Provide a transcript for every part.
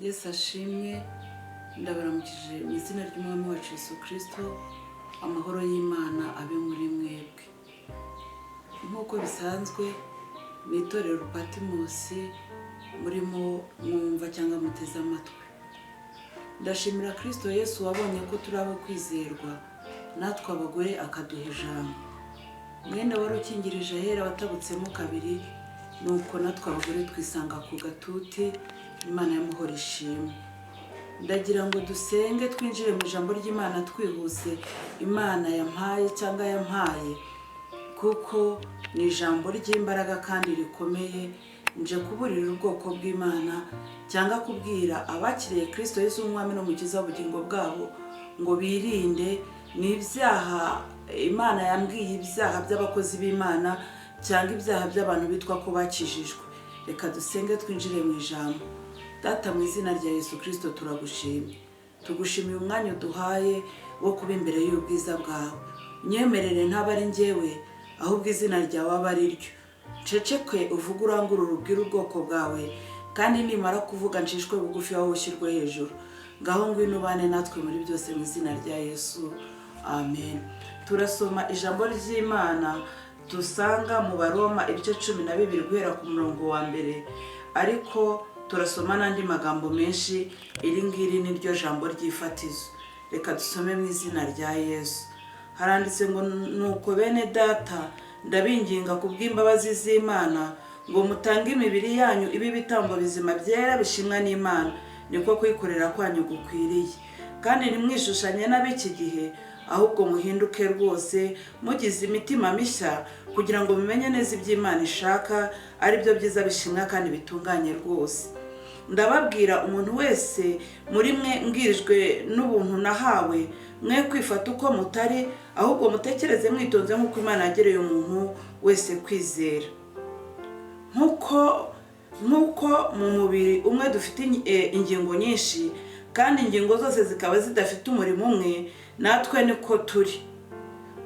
Yesu ashimwe. Ndabaramukije mu izina ry'Umwami wacu Yesu Kristo. Amahoro y'Imana abe muri mwebwe. Nk'uko bisanzwe mu itorero Patimosi murimo mwumva cyangwa muteze amatwi. Ndashimira Kristo Yesu wabonye ko turi abo kwizerwa, natwe abagore akaduha ijambo. Mwene wari ukingirije ahera watabutsemo kabiri, nuko natwe abagore twisanga ku gatuti. Imana y'amahoro ishimwe. Ndagira ngo dusenge twinjire mu ijambo ry'Imana twihuse. Imana yampaye cyangwa yampaye kuko ni ijambo ry'imbaraga kandi rikomeye. Nje kuburira ubwoko bw'Imana cyangwa kubwira abakiriye Kristo Yesu umwami n'umukiza w'ubugingo bwabo ngo birinde n'ibyaha. Imana yambwiye ibyaha by'abakozi b'Imana cyangwa ibyaha by'abantu bitwa ko bakijijwe. Reka dusenge twinjire mu ijambo. Data, mu izina rya Yesu Kristo turagushimye. Tugushimiye umwanya uduhaye wo kuba imbere y'ubwiza bwawe. Unyemerere ntaba ari njyewe, ahubwo izina ryawe aba ari ryo. Cecekwe uvuge urangurure ubwire ubwoko bwawe, kandi nimara kuvuga nshishwe bugufi wowe ushyirwe hejuru. Ngaho ngwino ubane natwe muri byose mu izina rya Yesu. Amen. Turasoma ijambo ry'Imana dusanga mu Baroma ibice 12 guhera ku murongo wa mbere, ariko turasoma n'andi magambo menshi. Iri ngiri ni ryo jambo ry'ifatizo. Reka dusome mu izina rya Yesu. Haranditse ngo, nuko bene data ndabinginga kubw'imbabazi z'Imana ngo mutange imibiri yanyu ibi bitambo bizima byera bishimwa n'Imana, niko kwikorera kwanyu gukwiriye. Kandi ntimwishushanye n'ab'iki gihe, ahubwo muhinduke rwose mugize imitima mishya, kugira ngo mumenye neza iby'Imana ishaka, ari byo byiza bishimwa kandi bitunganye rwose. Ndababwira umuntu wese muri mwe mbwirijwe n'ubuntu nahawe, mwe kwifata uko mutari, ahubwo mutekereze mwitonze nk'uko Imana yagereye umuntu wese kwizera. Nk'uko mu mubiri umwe dufite ingingo nyinshi, kandi ingingo zose zikaba zidafite umurimo umwe, natwe niko turi.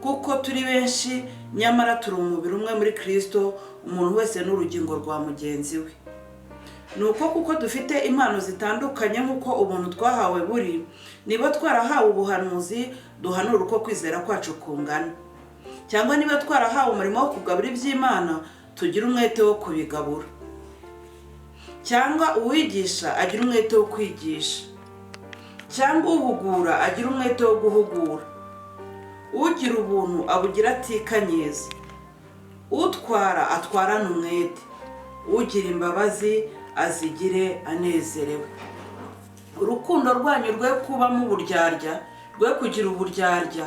Kuko turi benshi, nyamara turi umubiri umwe muri Kristo, umuntu wese n'urugingo rwa mugenzi we. Nuko kuko dufite impano zitandukanye nk'uko ubuntu twahawe buri, niba twarahawe ubuhanuzi, duhanura uko kwizera kwacu kungana. Cyangwa niba twarahawe umurimo wo kugabura iby'Imana, tugira umwete wo kubigabura. Cyangwa uwigisha agira umwete wo kwigisha. Cyangwa uhugura agira umwete wo guhugura. Ugira ubuntu abugira atikanyeza. Utwara atwarana umwete. Ugira imbabazi azigire anezerewe. Urukundo rwanyu rwe kubamo uburyarya, rwe kugira uburyarya.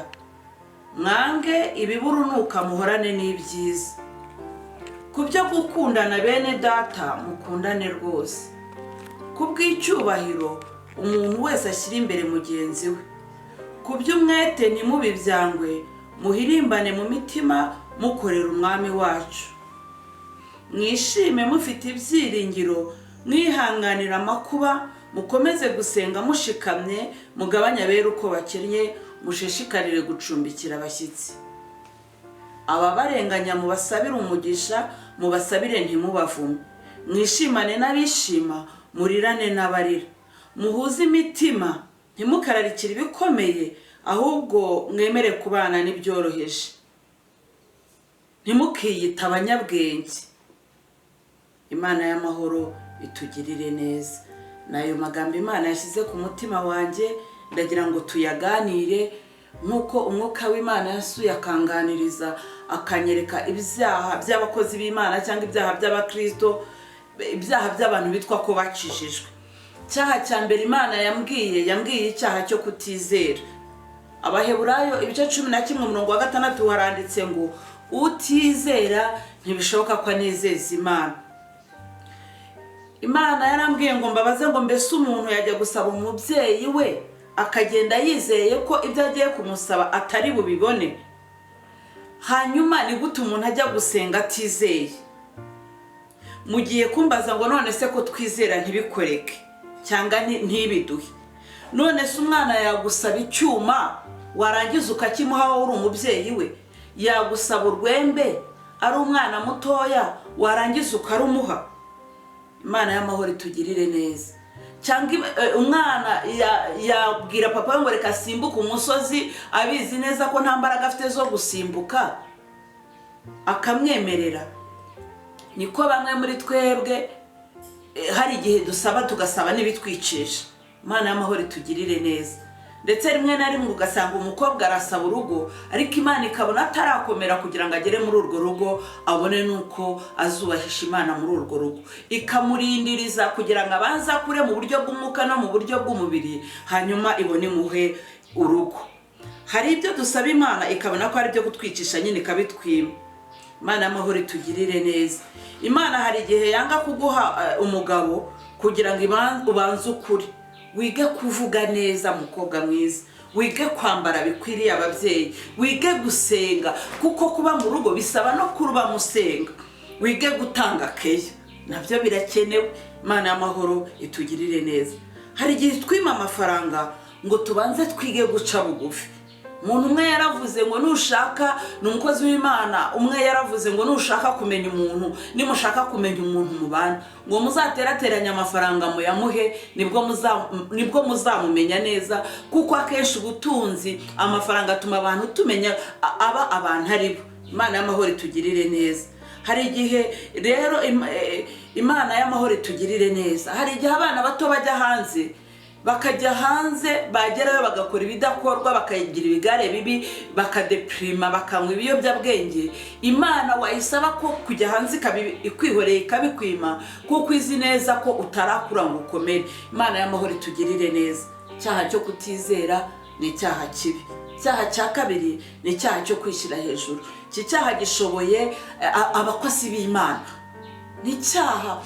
Mwange ibiburunuka muhorane n'ibyiza. Kubyo gukundana bene data mukundane rwose. Kubw'icyubahiro umuntu wese ashyira imbere mugenzi we. Kuby'umwete ntimubibyangwe, muhirimbane mu mitima mukorera umwami wacu. Mwishime mufite ibyiringiro, mwihanganira amakuba, mukomeze gusenga mushikamye, mugabanya abera uko bakennye, mushishikarire gucumbikira abashyitsi. Ababarenganya mubasabire umugisha, mubasabire ntimubavume. Mwishimane n'abishima, murirane n'abarira. Muhuze imitima, ntimukararikire ibikomeye, ahubwo mwemere kubana n'ibyoroheje. Ntimukiyite abanyabwenge. Imana y'amahoro itugirire neza. Nayo magambo Imana yashyize ku mutima wanjye, ndagira ngo tuyaganire nk'uko umwuka w'Imana yasuye akanganiriza, akanyereka ibyaha by'abakozi b'Imana cyangwa ibyaha by'abakristo, ibyaha by'abantu bitwa ko bakijijwe. Icyaha cya mbere Imana yambwiye icyaha cyo kutizera. Abaheburayo ibice 11 umurongo wa 6 haranditse ngo, utizera ntibishoboka ko anezeza Imana. Imana yarambwiye ngo mbabaze ngo mbese umuntu yajya gusaba umubyeyi we akagenda yizeye ko ibyo agiye kumusaba atari bubibone? Hanyuma ni gute umuntu ajya gusenga atizeye? Mugiye kumbaza ngo none se ko twizera ntibikoreke cyangwa ntibiduhe? None se umwana yagusaba icyuma warangiza ukakimuha wowe uri umubyeyi we? Yagusaba urwembe ari umwana mutoya warangiza ukarumuha? Imana y'amahoro itugirire neza. cyangwa umwana yabwira papa ngo reka simbuke umusozi abizi neza ko nta mbaraga afite zo gusimbuka akamwemerera. Niko bamwe muri twebwe hari igihe dusaba tugasaba n'ibitwicisha. Imana y'amahoro itugirire neza. Ndetse rimwe na rimwe ugasanga umukobwa arasaba urugo ariko Imana ikabona atarakomera kugira ngo agere muri urwo rugo abone nuko azubahisha Imana muri urwo rugo, ikamurindiriza kugira ngo abanze akure mu buryo bw'umwuka no mu buryo bw'umubiri, hanyuma ibone imuhe urugo. Hari ibyo dusaba Imana ikabona ko ari byo kutwicisha nyine ikabitwima. Imana y'amahoro itugirire neza. Imana hari igihe yanga kuguha umugabo kugira ngo ubanze ukuri, wige kuvuga neza mukobwa mwiza, wige kwambara bikwiriye ababyeyi, wige gusenga kuko kuba mu rugo bisaba no kuruba musenga, wige gutanga keya nabyo birakenewe. Imana y'amahoro itugirire neza. Hari igihe twima amafaranga ngo tubanze twige guca bugufi. Umuntu umwe yaravuze ngo nushaka n'umukozi w'Imana, umwe yaravuze ngo nushaka kumenya umuntu, nimushaka kumenya umuntu mubana, ngo muzaterateranya amafaranga muyamuhe nibwo muzamumenya neza, kuko akenshi ubutunzi amafaranga atuma abantu tumenya abantu ari bo. Imana y'amahoro itugirire neza. Hari igihe rero Imana y'amahoro itugirire neza. Hari igihe abana bato bajya hanze, bakajya hanze bagerayo bagakora ibidakorwa, bakayigira ibigare bibi, bakadeprima, bakanywa ibiyobyabwenge. Imana wayisaba ko kujya hanze ikwihoreye ikabikwima kuko izi neza ko utarakura ngo ukomere. Imana y'amahoro itugirire neza. Icyaha cyo kutizera ni icyaha kibi. Icyaha cya kabiri ni icyaha cyo kwishyira hejuru. Iki cyaha gishoboye abakozi b'Imana. Ni icyaha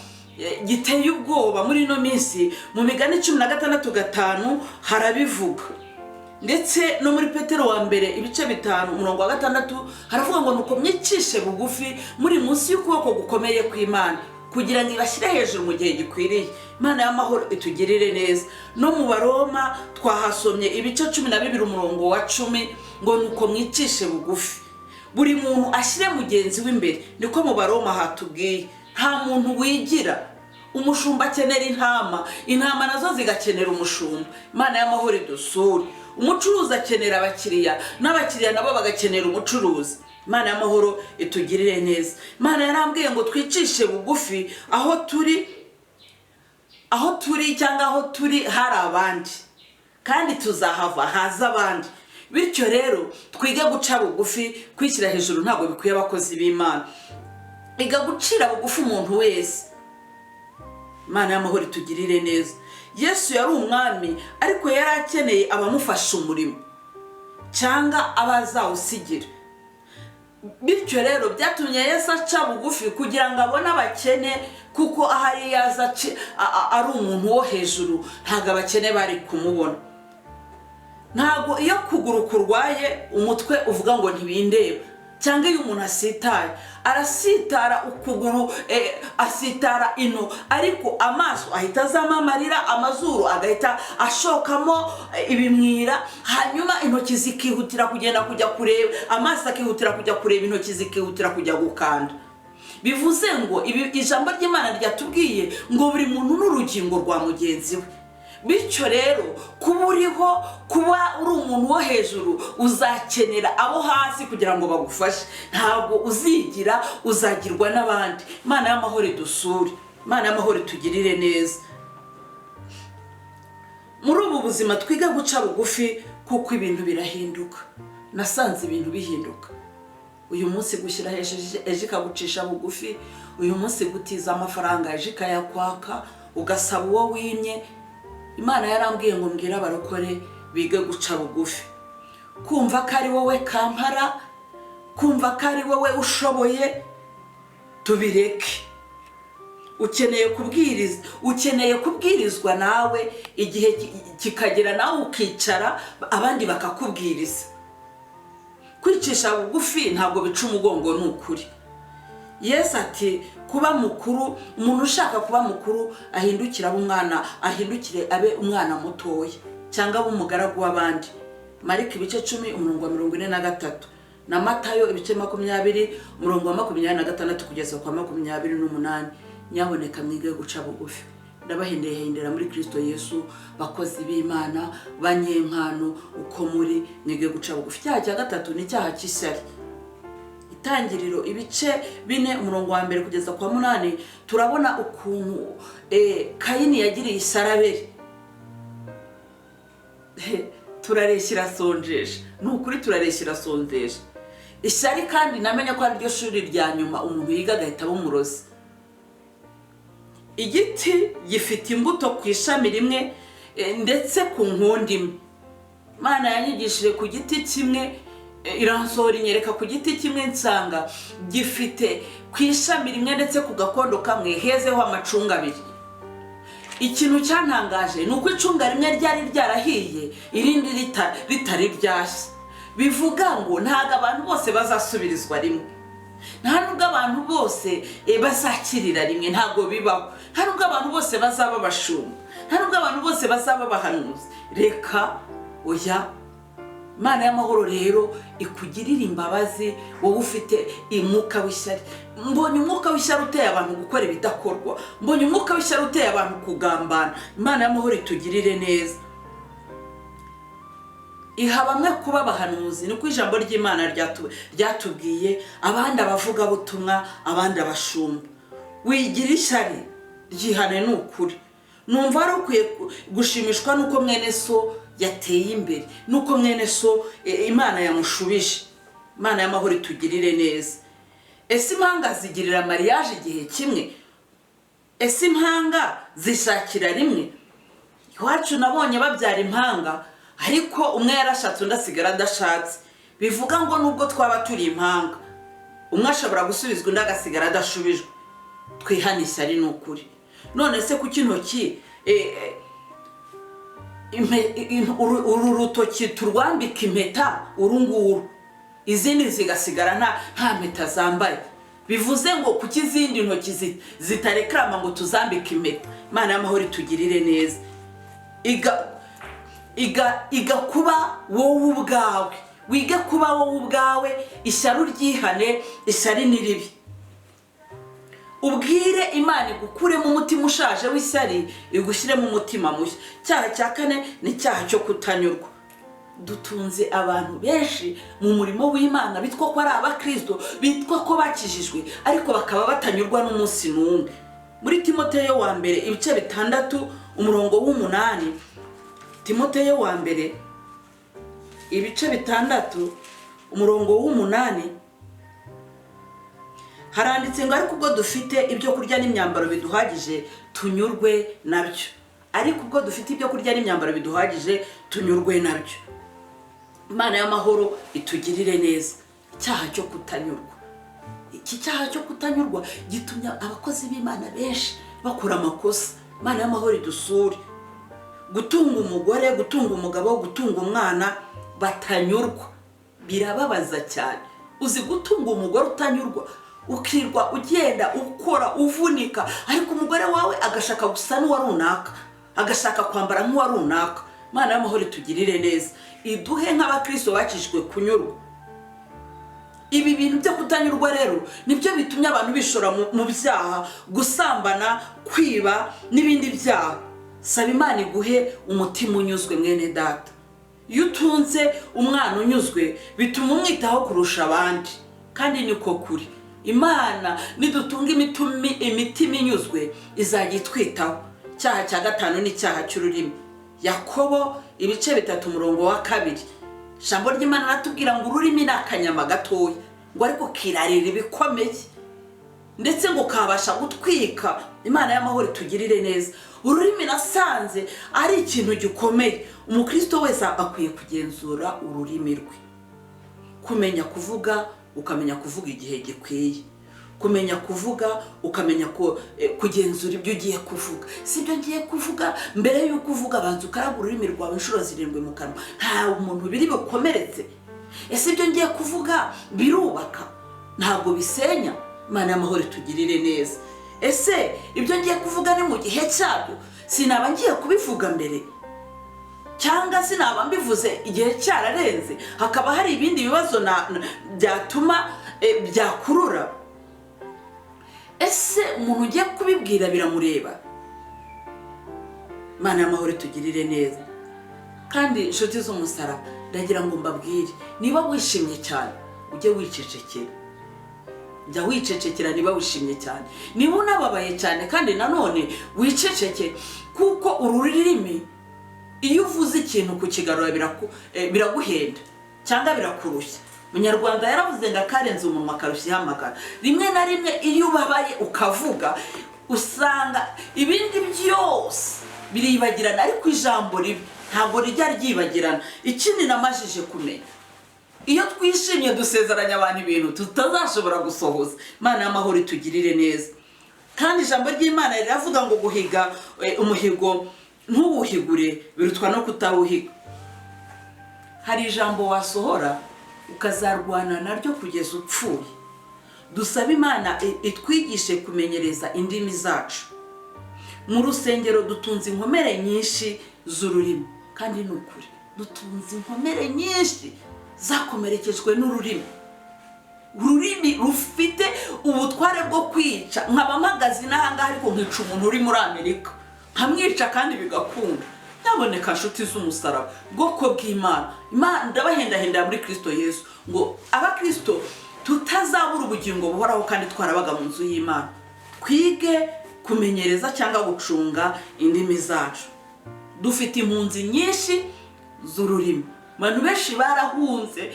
giteye ubwoba muri ino minsi. Mu Migani 16:5 harabivuga, ndetse no muri Petero wa mbere ibice 5:6 haravuga ngo nuko mwicishe bugufi muri munsi y'ukuboko gukomeye kw'Imana kugira ngo ibashyire hejuru mu gihe gikwiriye. Imana y'amahoro itugirire neza. No mu Baroma twahasomye ibice 12:10 ngo nuko mwicishe bugufi buri muntu ashyire mugenzi w'imbere. Niko mu Baroma hatubwiye. Nta muntu wigira. Umushumba akenera intama nazo zigakenera umushumba. Imana y'amahoro idusure. Umucuruzi akenera abakiriya, n'abakiriya nabo bagakenera umucuruzi. Imana y'amahoro itugirire neza. Imana yarambwiye ngo twicishe bugufi aho turi cyangwa aho turi hari abandi, kandi tuzahava haza abandi. Bityo rero twige guca bugufi, kwishyira hejuru ntabwo bikwiye abakozi b'Imana. Iga gucira bugufi umuntu wese. Imana y'amahoro itugirire neza. Yesu yari umwami ariko yari akeneye abamufasha umurimo cyangwa abazawusigira. Bityo rero byatumye Yesu aca bugufi kugira ngo abone abakene, kuko ahari yaza ari umuntu wo hejuru ntabwo abakene bari kumubona. Ntabwo iyo kuguru kurwaye umutwe uvuga ngo ntibindeba, cyangwa iyo umuntu asitaye arasitara ukuguru asitara ino, ariko amaso ahita azamarira, amazuru agahita ashokamo ibimwira, hanyuma intoki zikihutira kugenda kujya kureba, amaso akihutira kujya kureba, intoki zikihutira kujya gukanda. Bivuze ngo ijambo ry'Imana ryatubwiye ngo buri muntu n'urugingo rwa mugenzi we. Bityo rero kuba uriho, kuba uri umuntu wo hejuru, uzakenera abo hasi kugira ngo bagufashe. Ntabwo uzigira, uzagirwa n'abandi. Imana y'amahoro idusure. Imana y'amahoro itugirire neza. Muri ubu buzima twiga guca bugufi kuko ibintu birahinduka. Nasanze ibintu bihinduka. Uyu munsi gushyira hejuru ejo ikagucisha bugufi, uyu munsi gutiza amafaranga ejo ikayakwaka ugasaba uwo wimye. Imana yarambwiye ngo mbwira abarokore bige guca bugufi, kumva ko ari wowe kampara, kumva ko ari wowe ushoboye, tubireke. Ukeneye kubwirizwa nawe, igihe kikagera nawe ukicara abandi bakakubwiriza. Kwicisha bugufi ntabwo bica umugongo, ni ukuri. Yesu ati kuba mukuru, umuntu ushaka kuba mukuru ahindukira ahindukire abe umwana mutoya cyangwa abe umugaragu w'abandi. Mariko ibice 10:43 na Matayo ibice 20:26 kugeza kwa 28. Nyaboneka mwige guca bugufi. ndabahenderera muri Kristo Yesu, bakozi b'Imana, banyempano uko muri mwige guca bugufi. Icyaha cya gatatu ni icyaha cy'ishyari. Itangiriro ibice 4 umurongo wa 1 kugeza kwa 8 turabona ukuntu Kayini yagiriye ishyari Abeli. Turareshyira sonjesha, nukuri turareshyira sonjesha. Ishyari kandi namenye ko ari ryo shuri rya nyuma umuntu yiga agahita bumurozi. Igiti gifite imbuto ku ishami rimwe ndetse ku nkondo imwe. Imana yanyigishije ku giti kimwe, iransohora inyereka ku giti kimwe nsanga gifite ku ishami rimwe ndetse ku gakondo kamwe hezeho amacunga abiri. Ikintu cyantangaje ni uko icunga rimwe ryari ryarahiye irindi ritari ryashye. Bivuga ngo ntago abantu bose bazasubirizwa rimwe, nta nubwo abantu bose bazakirira rimwe, ntago bibaho. Nta nubwo abantu bose bazaba abashumba, nta nubwo abantu bose bazaba abahanuzi. Reka oya, Imana y'amahoro rero ikugirira imbabazi wowe ufite umwuka w'ishyari. Mbonye umwuka w'ishyari uteye abantu gukora ibidakorwa, mbonye umwuka w'ishyari uteye abantu kugambana. Imana y'amahoro itugirire neza. Iha bamwe kuba abahanuzi, nuko ijambo ry'Imana ryatubwiye, abandi abavuga butumwa, abandi abashumba. Wigira ishyari ryihane n'ukuri. Numva ari ukwiye gushimishwa nuko mwene so yateye imbere, nuko mwene so Imana yamushubije. Imana y'amahoro itugirire neza. Ese impanga zigirira mariage igihe kimwe? Ese impanga zishakira rimwe? Iwacu nabonye babyara impanga, ariko umwe yarashatse undi asigara adashatse. Bivuga ngo nubwo twaba turi impanga, umwe ashobora gusubizwa undi agasigara adashubijwe. Twihane ishyari n'ukuri. None se kuki intoki uru rutoki turwambika impeta urunguru, izindi zigasigara nta mpeta zambaye? Bivuze ngo kuki izindi ntoki zitarekrama ngo tuzambike impeta? Imana y'amahoro itugirire neza. Iga kuba wowe ubwawe, wige kuba wowe ubwawe. Ishyari uryihane, ishyari ni ribi. Ubwire Imana igukuremo umutima ushaje w'ishyari, igushyiremo umutima mushya. Icyaha cya 4 ni icyaha cyo kutanyurwa. Dutunze abantu benshi mu murimo w'Imana bitwa ko ari abakristo, bitwa ko bakijijwe, ariko bakaba batanyurwa n'umunsi n'umwe. Muri Timoteyo wa mbere ibice 6 umurongo w'8, Timoteyo wa mbere ibice 6 umurongo w'8 haranditse ngo ariko ubwo dufite ibyo kurya n'imyambaro biduhagije tunyurwe nabyo. Ariko ubwo dufite ibyo kurya n'imyambaro biduhagije tunyurwe nabyo. Imana y'amahoro itugirire neza. Icyaha cyo kutanyurwa, iki cyaha cyo kutanyurwa gitumya abakozi b'Imana benshi bakora amakosa. Imana y'amahoro idusure. Gutunga umugore, gutunga umugabo, gutunga umwana batanyurwa birababaza cyane. Uzi gutunga umugore utanyurwa, ukirwa ugenda ukora uvunika, ariko umugore wawe agashaka gusa n'uwa runaka, agashaka kwambara nk'uwa runaka. Imana y'amahoro itugirire neza. Iduhe nk'abakristo bakijijwe kunyurwa. Ibi bintu byo kutanyurwa rero nibyo bitumye abantu bishora mu byaha, gusambana, kwiba n'ibindi byaha. Saba Imana iguhe umutima unyuzwe mwene data. Iyo utunze umwana unyuzwe bituma umwitaho kurusha abandi, kandi niko kuri. Imana nidutunga imitima inyuzwe izajya itwitaho. Icyaha cya 5 ni icyaha cy'ururimi. Yakobo ibice 3 umurongo wa 2, ijambo ry'Imana ratubwira ngo ururimi ni akanyama gatoya, ngo ariko kirarira ibikomeye, ndetse ngo kabasha gutwika. Imana y'amahoro itugirire neza. Ururimi nasanze ari ikintu gikomeye. Umukristo wese akwiye kugenzura ururimi rwe, kumenya kuvuga, ukamenya kuvuga igihe gikwiye, kumenya kuvuga, ukamenya kugenzura ibyo ugiye kuvuga. Si ibyo ngiye kuvuga, mbere y'uko uvuga banza ukaraga ururimi rwawe inshuro 7 mu kanwa, nta umuntu biri bukomeretse. Ese ibyo ngiye kuvuga birubaka, ntabwo bisenya. Imana y'amahoro itugirire neza. Ese ibyo ngiye kuvuga ni mu gihe cyabyo, sinaba ngiye kubivuga mbere, cyangwa sinaba mbivuze igihe cyararenze, hakaba hari ibindi bibazo byatuma byakurura. Ese umuntu ugiye kubibwira biramureba? Imana y'amahoro itugirire neza. Kandi inshuti z'umusaraba ndagira ngo mbabwire, niba wishimye cyane ujye wicecekera. Jya wicecekera niba wishimye cyane. Niba unababaye cyane kandi nanone wiceceke, kuko ururimi iyo uvuze ikintu kukigarura biraguhenda cyangwa birakurushya. Munyarwanda yaravuze ngo akarenze umunwa karushya hamagara. Rimwe na rimwe iyo ubabaye ukavuga usanga ibindi byose biribagirana, ariko ijambo ribi ntabwo rijya ryibagirana. Ikindi namajije kumenya, iyo twishimye dusezeranya abantu ibintu tutazashobora gusohoza. Imana y'amahoro itugirire neza. Kandi ijambo ry'Imana riravuga ngo guhiga umuhigo ntuwuhigure birutwa no kutawuhiga. Hari ijambo wasohora ukazarwana naryo kugeza upfuye. Dusaba Imana itwigishe kumenyereza indimi zacu. Mu rusengero dutunze inkomere nyinshi z'ururimi, kandi ni ukuri dutunze inkomere nyinshi zakomerekejwe n'ururimi. Ururimi rufite ubutware bwo kwica. Nkaba mpagaze n'ahangaha ariko nkica umuntu uri muri Amerika, nkamwica kandi bigakunda. Nyaboneka nshuti z'umusaraba, bwoko bw'Imana, Imana ndabahendahenda muri Kristo Yesu ngo abakristo tutazabura ubugingo buhoraho kandi twarabaga mu nzu y'Imana. Twige kumenyereza cyangwa gucunga indimi zacu. Dufite impunzi nyinshi z'ururimi. Abantu benshi barahunze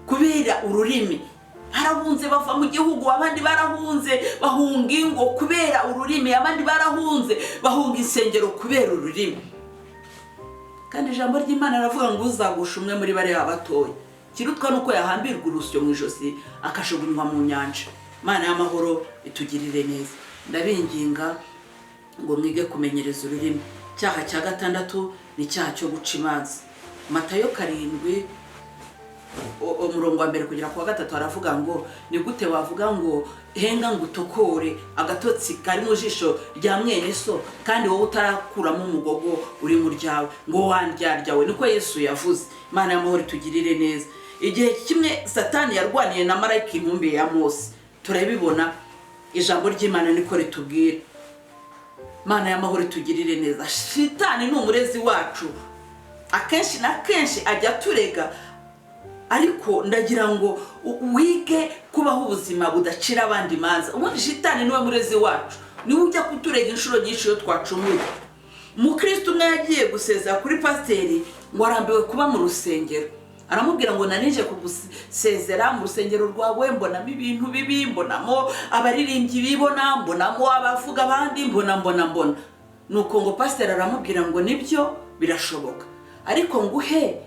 kubera ururimi. Barahunze bava mu gihugu, abandi barahunze bahunga ingo kubera ururimi, abandi barahunze bahunga insengero kubera ururimi. Kandi ijambo ry'Imana ravuga ngo uzagusha umwe muri bariya batoya kirutwa nuko yahambirwa urusyo mu ijosi akashugunywa mu nyanja. Imana y'amahoro itugirire neza. Ndabinginga ngo mwige kumenyereza ururimi. Cyaha cya gatandatu ni cyaha cyo guca imanza. Matayo 7 umurongo wa 1 kugera ku 3 aravuga ngo ni gute wavuga ngo henga ngo utokore agatotsi kari mu jisho rya mwene so kandi wowe utarakuramo umugogo uri mu ryawe ngo wandyaryawe. Niko Yesu yavuze. Imana y'amahoro itugirire neza. Igihe kimwe Satani yarwaniye na marayika intumbi ya Mose, turabibona. Ijambo ry'Imana niko ritubwira. Imana y'amahoro itugirire neza. Shitani ni umurezi wacu, akenshi na kenshi ajya turega, ariko ndagira ngo wige kubaho ubuzima budacira abandi imanza. Ubundi shitani niwe murezi wacu, niwe ujya kuturega inshuro nyinshi iyo twacumuye. Mukristo umwe yagiye gusezera kuri pasiteri ngo arambiwe kuba mu rusengero. Aramubwira ngo nanije kugusezera mu rusengero rwawe, mbonamo ibintu bibi, mbonamo abaririmbyi bibona, mbonamo abavuga abandi, mbona. Nuko ngo pasiteri aramubwira ngo nibyo birashoboka, ariko nguhe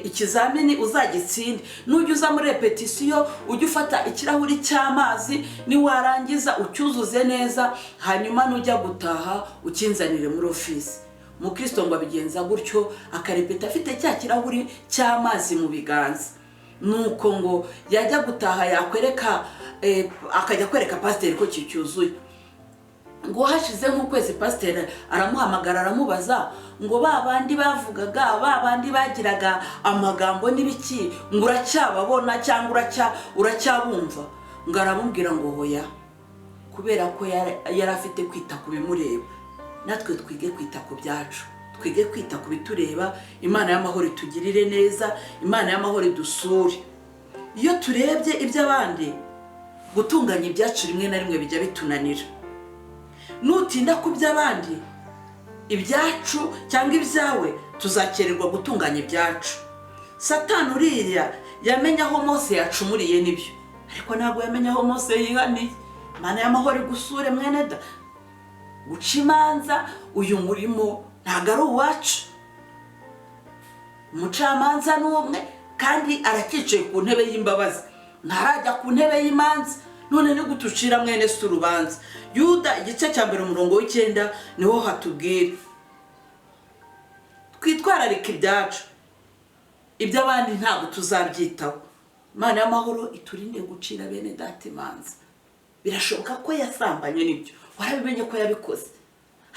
ikizamini uzagitsinde. Nujya uza muri repetisiyo ujye ufata ikirahuri cy'amazi, niwarangiza ucyuzuze neza, hanyuma nujya gutaha ukinzanire muri ofisi. Mukristo ngo abigenza gutyo, akarepeta afite cya kirahuri cy'amazi mu biganza. Nuko ngo yajya gutaha yakwereka akajya kwereka pasiteri ko cyuzuye. Ngo hashize nk'ukwezi pasiteri aramuhamagara aramubaza ngo babandi bavugaga, babandi bagiraga amagambo n'ibiki, ngo uracyababona cyangwa uracyabumva? Ngo aramubwira ngo hoya, kubera ko yari afite kwita ku bimureba. Natwe twige kwita ku byacu, twige kwita ku bitureba. Imana y'amahoro itugirire neza. Imana y'amahoro idusure. Iyo turebye iby'abandi, gutunganya ibyacu rimwe na rimwe bijya bitunanira. Nutinda ku by'abandi, ibyacu cyangwa ibyawe tuzakererwa gutunganya ibyacu. Satani uriya yamenya aho Mose yacumuriye nibyo, ariko ntabwo yamenya aho Mose yihaniye. Imana y'amahoro igusure mwene da. Guca imanza uyu murimo ntabwo ari uwacu. Umucamanza ni umwe kandi arakicaye ku ntebe y'imbabazi, ntarajya ku ntebe y'imanza. None ni gutucira mwene se urubanza. Yuda igice cya 1 umurongo wa 9 niho hatubwira. Twitwararika ibyacu, iby'abandi ntabwo tuzabyitaho. Imana y'amahoro iturinde gucira bene data imanza. Birashoboka ko yasambanye nibyo, warabimenye ko yabikoze,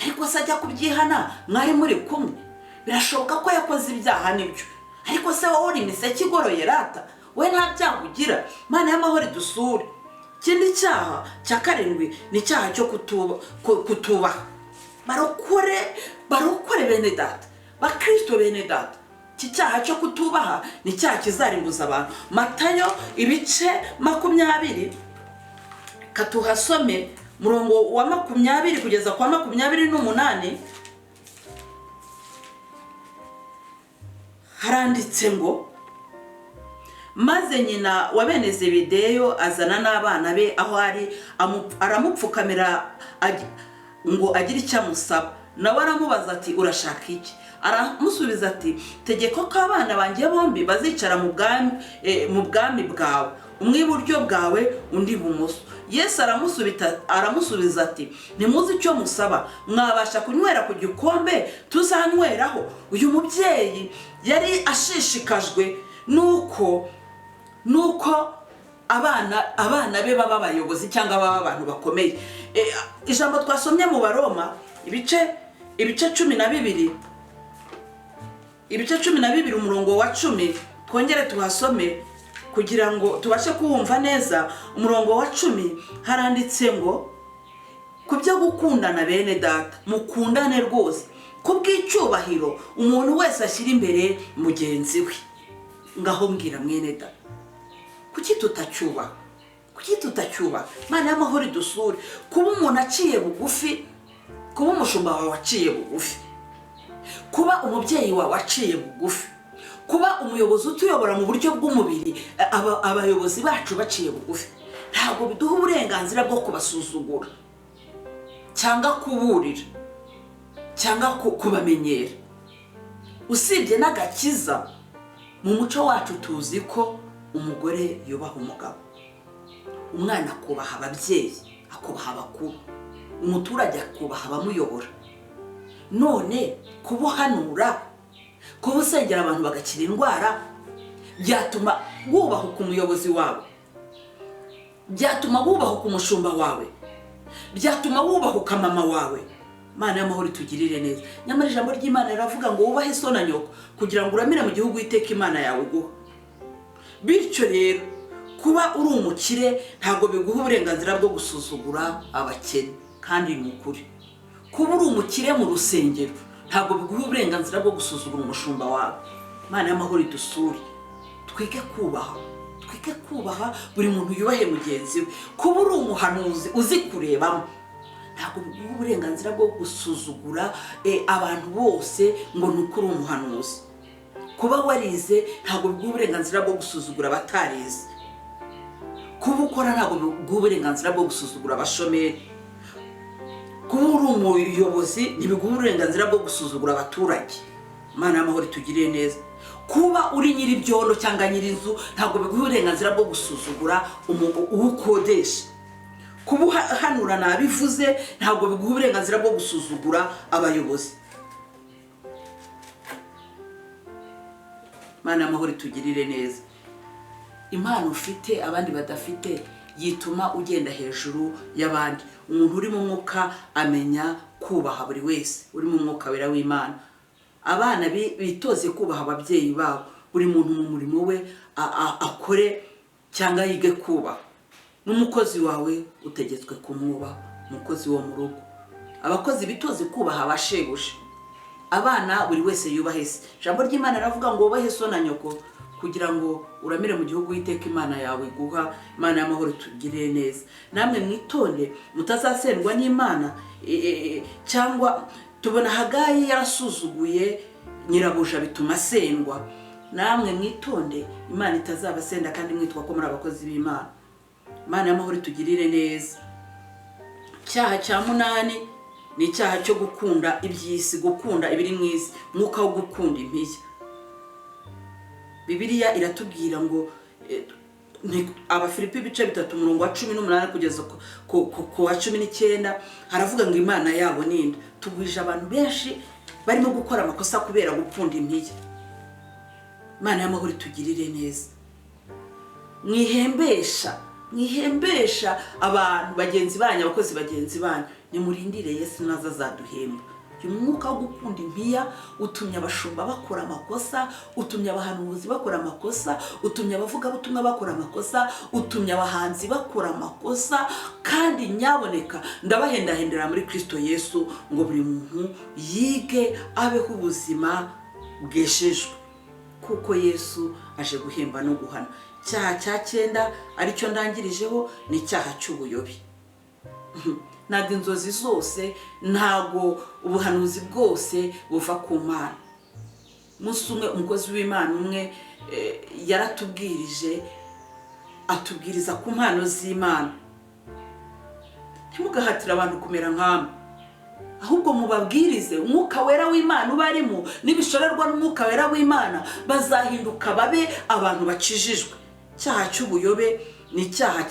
ariko se ajya kubyihana mwari muri kumwe. Birashoboka ko yakoze ibyaha nibyo, ariko se wowe uri imiseke igoroye rata, we nta byaha ugira. Imana y'amahoro idusure. Ikindi cyaha cya 7 ni cyaha cyo kutubaha. barokore bene data, bakristo bene data. Iki cyaha cyo kutubaha ni cyaha kizarimbuza abantu. Matayo ibice 20 katuhasome murongo wa 20 kugeza kwa 28 haranditse ngo maze nyina wa bene Zebedeyo azana n'abana be aho ari aramupfukamira ngo agire icyo amusaba. Nawe aramubaza ati urashaka iki? Aramusubiza ati tegeko ko abana banjye bombi bazicara mu bwami bwawe, umwe iburyo bwawe undi ibumoso. Yesu aramusubiza ati ntimuzi icyo musaba, mwabasha kunywera ku gikombe tuzanyweraho? Uyu mubyeyi yari ashishikajwe nuko abana be baba abayobozi cyangwa baba abantu bakomeye. Ijambo twasomye mu Baroma ibice 12 umurongo wa 10 twongere tuhasome kugira ngo tubashe kuwumva neza. Umurongo wa 10 haranditse ngo kubyo gukundana bene data mukundane rwose, kubw'icyubahiro umuntu wese ashyira imbere mugenzi we. Ngaho mbwira mwene data, kuki tutacyubaha? Mana y'amahoro idusure. Kuba umuntu aciye bugufi, kuba umushumba wawe waciye bugufi, kuba umubyeyi wawe waciye bugufi, kuba umuyobozi utuyobora mu buryo bw'umubiri, abayobozi bacu baciye bugufi, ntabwo biduha uburenganzira bwo kubasuzugura cyangwa kuburira cyangwa kubamenyera. Usibye n'agakiza, mu muco wacu tuzi ko umugore yubaha umugabo, umwana akubaha ababyeyi, akubaha abakuru, umuturage akubaha abamuyobora. None kubuhanura, kubusengera abantu bagakira indwara, byatuma wubahuka umuyobozi wawe, byatuma wubahuka umushumba wawe, byatuma wubahuka mama wawe. Mana y'amahoro tugirire neza. Nyamara ijambo ry'Imana riravuga ngo wubahe so na nyoko kugira ngo uramire mu gihugu iteka Imana yawe guha. Bityo rero kuba uri umukire ntabwo biguha uburenganzira bwo gusuzugura abakene, kandi ni ukuri. Kuba uri umukire mu rusengero ntabwo biguha uburenganzira bwo gusuzugura umushumba wawe. Mana y'amahoro idusure. Twige kubaha buri muntu yubahe mugenzi we. Kuba uri umuhanuzi uzi kurebamo ntabwo biguha uburenganzira bwo gusuzugura abantu bose ngo nukuri umuhanuzi. Kuba warize ntabwo biguha uburenganzira bwo gusuzugura abatarize. Kuba ukora ntabwo biguha uburenganzira bwo gusuzugura abashomeri. Kuba uri umuyobozi ntibiguha uburenganzira bwo gusuzugura abaturage. Mana y'amahoro tugirire neza. Kuba uri nyiri ibyondo cyangwa nyiri inzu ntabwo biguha uburenganzira bwo gusuzugura uwukodesha. Kuba uhanura nabivuze ntabwo biguha uburenganzira bwo gusuzugura abayobozi. Mana y'amahoro tugirire neza. Impano ufite abandi badafite yituma ugenda hejuru y'abandi. Umuntu uri mu mwuka amenya kubaha buri wese, uri mu mwuka wera w'Imana. Abana bitoze kubaha ababyeyi babo, buri muntu mu murimo we akore cyangwa yige kubaha. N'umukozi wawe utegetswe kumwubaha, umukozi wo mu rugo. Abakozi bitoze kubaha abasheguje. Abana buri wese yubahe se. Ijambo ry'Imana riravuga ngo ubahe so na nyoko kugira ngo uramire mu gihugu iteka Imana yawe guha. Imana y'amahoro tugirire neza. Namwe mwitonde mutazasendwa n'Imana. Cyangwa tubona Hagayi yarasuzuguye nyirabuja bituma asendwa. Namwe mwitonde Imana itazabasenda kandi mwitwa ko muri abakozi b'Imana. Imana y'amahoro tugirire neza. Cyaha cya 8 ni icyaha cyo gukunda iby'isi, gukunda ibiri mu isi, mwuka wo gukunda impishya. Bibiliya iratubwira ngo Abafilipi ibice 3 umurongo wa 18 kugeza ku wa 19 haravuga ngo Imana yabo ninde. Tugwije abantu benshi barimo gukora amakosa kubera gukunda impishya. Imana y'amahoro tugirire neza. Mwihembesha abantu bagenzi banyu, abakozi bagenzi banyu. Nimurindire Yesu naza azaduhemba. uyu mwuka wo gukunda impiya utumye abashumba bakora amakosa, utumye abahanuzi bakora amakosa, utumye abavugabutumwa bakora amakosa, utumye abahanzi bakora amakosa. Kandi nyaboneka ndabahendahendera muri Kristo Yesu ngo buri muntu yige abeho ubuzima bweshejwe, kuko Yesu aje guhemba no guhana. Icyaha cya 9 aricyo ndangirijeho ni icyaha cy'ubuyobe. Ntabwo inzozi zose, ntabwo ubuhanuzi bwose buva ku Mana. Umunsi umwe umukozi w'Imana umwe yaratubwirije, atubwiriza ku mpano z'Imana. Ntimugahatire abantu kumera nk'amwe, ahubwo mubabwirize umwuka wera w'Imana ubarimo, n'ibishorerwa n'umwuka wera w'Imana bazahinduka babe abantu bakijijwe. Icyaha cy'ubuyobe ni icyaha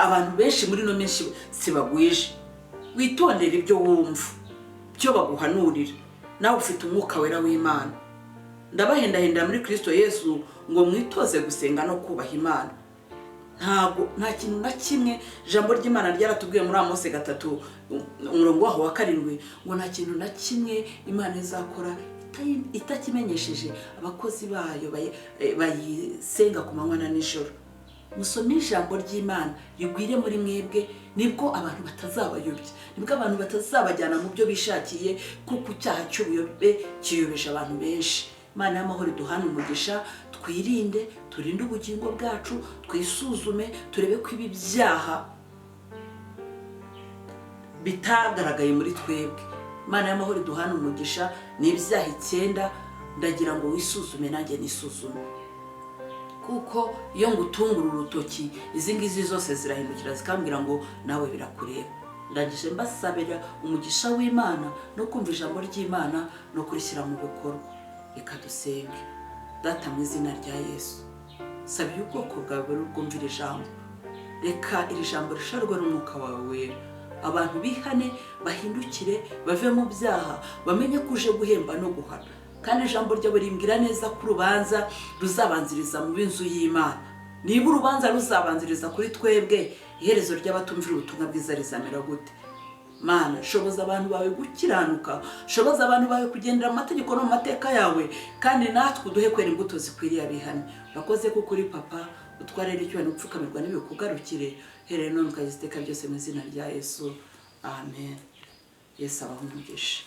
abantu benshi muri no menshi sibagwije. Witondera ibyo wumva, byo baguhanurira. Nawe ufite umwuka wera w'Imana. Ndabahendahenda muri Kristo Yesu ngo mwitoze gusenga no kubaha Imana. Nta kintu na kimwe ijambo ry'Imana ryaratubwiye muri Amose 3 umurongo waho wa 7 ngo nta kintu na kimwe Imana izakora itakimenyesheje abakozi bayo bayisenga ku manywa na nijoro. Musome ijambo ry'Imana rigwire muri mwebwe, nibwo abantu batazabayobya, nibwo abantu batazabajyana mu byo bishakiye, kuko icyaha cy'ubuyobe kiyobeje abantu benshi. Imana y'amahoro duhana umugisha, twirinde, turinde ubugingo bwacu, twisuzume, turebe ko ibi byaha bitagaragaye muri twebwe. Imana y'amahoro duhana umugisha, ni ibyaha 9 ndagira ngo wisuzume nanjye nisuzume, kuko iyo ngutungura urutoki izi ngizi zose zirahindukira zikambwira ngo nawe birakureba. Ndagije mbasabira umugisha w'Imana no kumva ijambo ry'Imana no kurishyira mu bikorwa. Reka dusenge. Data mu izina rya Yesu, sabiye ubwoko bwawe bwumvira ijambo, reka iri jambo risharwe n'umwuka wawe wera. Abantu bihane, bahindukire, bave mu byaha, bamenye kuje guhemba no guhana. Kandi ijambo ryawe rimbwira neza ko urubanza ruzabanziriza mu b'inzu y'Imana. Niba urubanza ruzabanziriza kuri twebwe, iherezo ry'abatumvira ubutumwa bwiza rizamera gute? Mana, shoboza abantu bawe gukiranuka, shoboza abantu bawe kugendera mu mategeko no mu mateka yawe, kandi natwe uduhe kwera imbuto zikwiriye abihane. Urakoze kuko uri Papa, utwarere icyubahiro upfukamirwa n'ibikugarukire, hereye none ukaziteka byose mu izina rya Yesu. Amen. Yesu abahe umugisha.